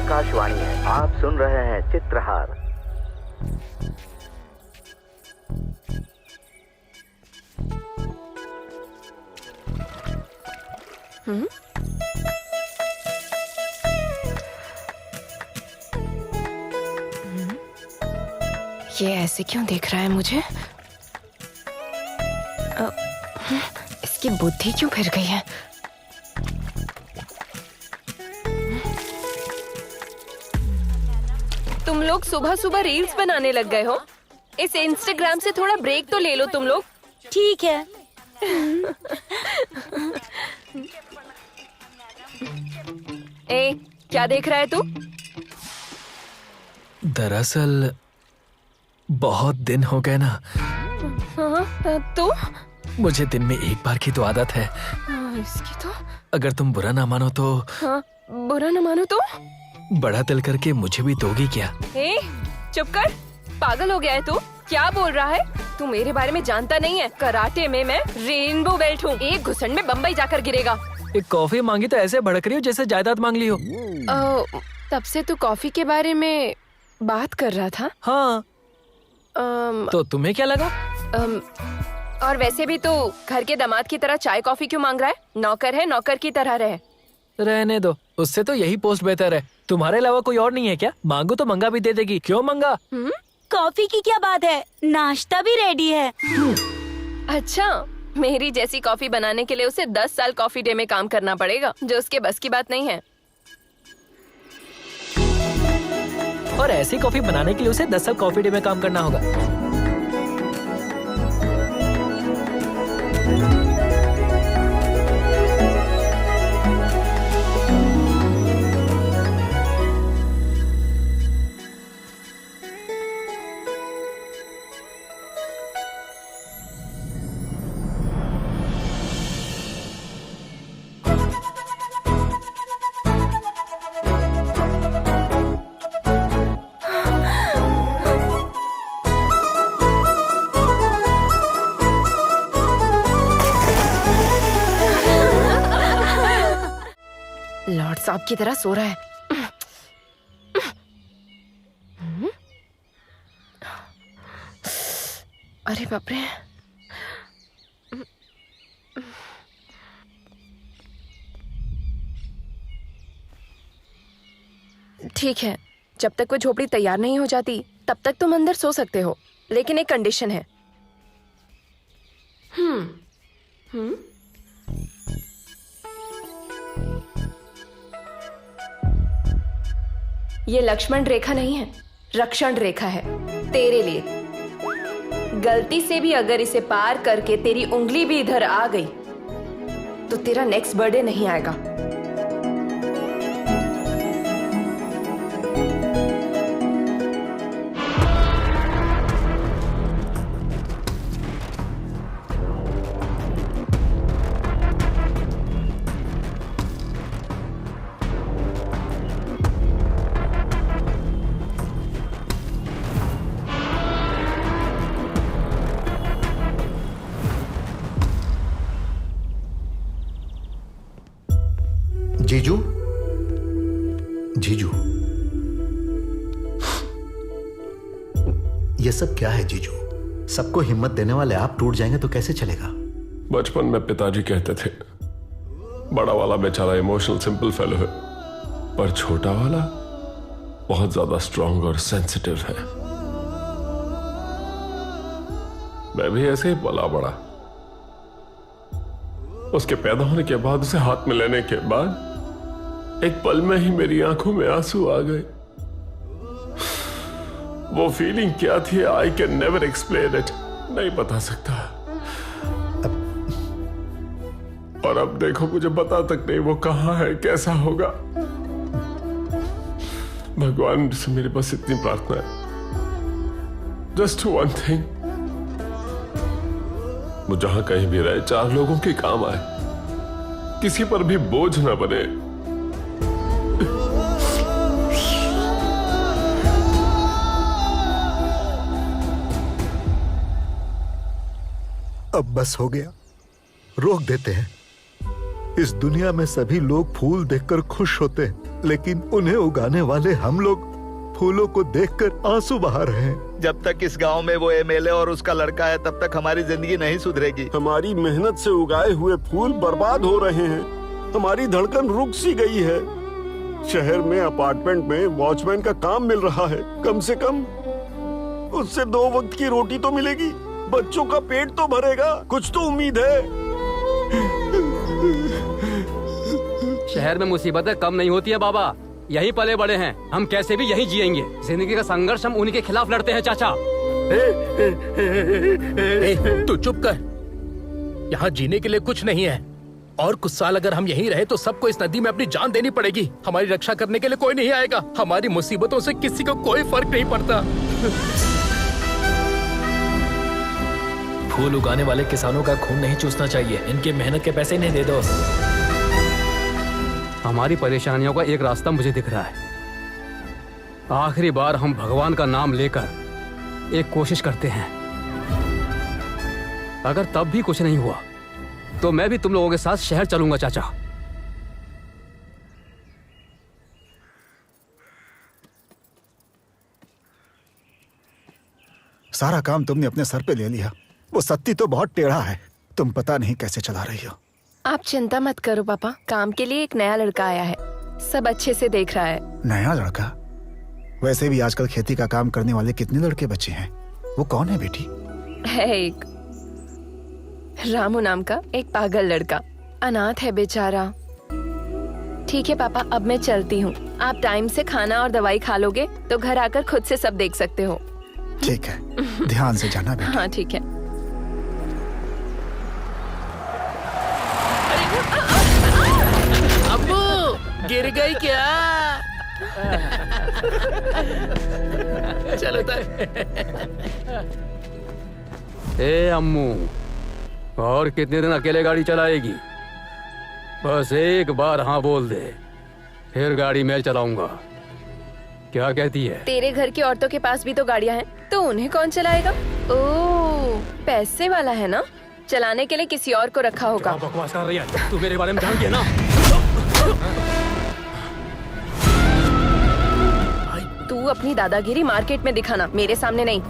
आकाशवाणी है। आप सुन रहे हैं चित्रहार। ये ऐसे क्यों देख रहा है मुझे? इसकी बुद्धि क्यों फिर गई है? तुम लोग सुबह सुबह रील्स बनाने लग गए हो। इस इंस्टाग्राम से थोड़ा ब्रेक तो ले लो तुम लोग। ठीक है। ए, क्या देख रहा है तू? दरअसल बहुत दिन हो गए ना। तू? मुझे दिन में एक बार की तो आदत है। इसकी तो। अगर तुम बुरा ना मानो तो। हाँ, बुरा ना मानो तो? बड़ा दिल करके मुझे भी दोगी क्या? ए, चुप कर। पागल हो गया है तू? क्या बोल रहा है? तू मेरे बारे में जानता नहीं है। कराटे में मैं रेनबो बेल्ट हूँ। एक घुसड़ में बम्बई जाकर गिरेगा। एक कॉफी मांगी तो ऐसे भड़क रही हो जैसे जायदाद मांग ली हो। तब से तू कॉफी के बारे में बात कर रहा था। हाँ। तो तुम्हें क्या लगा? और वैसे भी तू घर के दामाद की तरह चाय कॉफी क्यों मांग रहा है? नौकर है, नौकर की तरह रहे। रहने दो, उससे तो यही पोस्ट बेहतर है। तुम्हारे अलावा कोई और नहीं है क्या? मांगू तो मंगा भी दे देगी। क्यों मंगा? कॉफी की क्या बात है, नाश्ता भी रेडी है। अच्छा, मेरी जैसी कॉफी बनाने के लिए उसे 10 साल कॉफी डे में काम करना पड़ेगा, जो उसके बस की बात नहीं है। और ऐसी कॉफी बनाने के लिए उसे 10 साल कॉफी डे में काम करना होगा। लॉर्ड साहब की तरह सो रहा है। अरे बाप रे। ठीक है, जब तक वो झोपड़ी तैयार नहीं हो जाती तब तक तुम अंदर सो सकते हो, लेकिन एक कंडीशन है। ये लक्ष्मण रेखा नहीं है, रक्षण रेखा है तेरे लिए। गलती से भी अगर इसे पार करके तेरी उंगली भी इधर आ गई तो तेरा नेक्स्ट बर्थडे नहीं आएगा। जीजू, जीजू, ये सब क्या है जीजू? सबको हिम्मत देने वाले आप टूट जाएंगे तो कैसे चलेगा? बचपन में पिताजी कहते थे बड़ा वाला बेचारा इमोशनल सिंपल फेलो है, पर छोटा वाला बहुत ज्यादा स्ट्रांग और सेंसिटिव है। मैं भी ऐसे ही पला बड़ा। उसके पैदा होने के बाद, उसे हाथ में लेने के बाद एक पल में ही मेरी आंखों में आंसू आ गए। वो फीलिंग क्या थी, I can never explain it. नहीं बता सकता। और अब देखो, मुझे पता तक नहीं वो कहां है, कैसा होगा। भगवान से मेरे पास इतनी प्रार्थना है, जस्ट वन थिंग, वो जहां कहीं भी रहे 4 लोगों के काम आए, किसी पर भी बोझ ना बने। अब बस हो गया, रोक देते हैं। इस दुनिया में सभी लोग फूल देखकर खुश होते हैं, लेकिन उन्हें उगाने वाले हम लोग फूलों को देखकर आंसू बहा रहे हैं। जब तक इस गांव में वो एमएलए और उसका लड़का है तब तक हमारी जिंदगी नहीं सुधरेगी। हमारी मेहनत से उगाए हुए फूल बर्बाद हो रहे हैं। हमारी धड़कन रुक सी गई है। शहर में अपार्टमेंट में वॉचमैन का काम मिल रहा है। कम से कम उससे 2 वक्त की रोटी तो मिलेगी, बच्चों का पेट तो भरेगा, कुछ तो उम्मीद है। शहर में मुसीबतें कम नहीं होती है बाबा, यही पले बड़े हैं, हम कैसे भी यही जिएंगे। जिंदगी का संघर्ष हम उन्हीं के खिलाफ लड़ते हैं चाचा। तू चुप कर, यहाँ जीने के लिए कुछ नहीं है। और कुछ साल अगर हम यहीं रहे तो सबको इस नदी में अपनी जान देनी पड़ेगी। हमारी रक्षा करने के लिए कोई नहीं आएगा। हमारी मुसीबतों से किसी को कोई फर्क नहीं पड़ता। फूल उगाने वाले किसानों का खून नहीं चूसना चाहिए। इनके मेहनत के पैसे नहीं दे दो। हमारी परेशानियों का एक रास्ता मुझे दिख रहा है। आखिरी बार हम भगवान का नाम लेकर एक कोशिश करते हैं। अगर तब भी कुछ नहीं हुआ तो मैं भी तुम लोगों के साथ शहर चलूंगा चाचा। सारा काम तुमने अपने सर पे ले लिया। वो सत्ती तो बहुत टेढ़ा है, तुम पता नहीं कैसे चला रही हो। आप चिंता मत करो पापा, काम के लिए एक नया लड़का आया है, सब अच्छे से देख रहा है। नया लड़का? वैसे भी आजकल खेती का काम करने वाले कितने लड़के बचे हैं। वो कौन है बेटी? है एक रामू नाम का एक पागल लड़का, अनाथ है बेचारा। ठीक है पापा, अब मैं चलती हूँ। आप टाइम से खाना और दवाई खा लोगे तो घर आकर खुद से सब देख सकते हो। ठीक है, ध्यान से जाना बेटा। हाँ ठीक है। अब्बू गिर गई क्या? चलो ए अम्मू, और कितने दिन अकेले गाड़ी चलाएगी? बस एक बार हाँ बोल दे, फिर गाड़ी मैं चलाऊंगा। क्या कहती है? तेरे घर की औरतों के पास भी तो गाड़ियाँ हैं, तो उन्हें कौन चलाएगा? ओह, पैसे वाला है ना, चलाने के लिए किसी और को रखा होगा। क्या बकवास कर रही है तू? मेरे बारे में जानती है ना? तू अपनी दादागिरी मार्केट में दिखाना, मेरे सामने नहीं।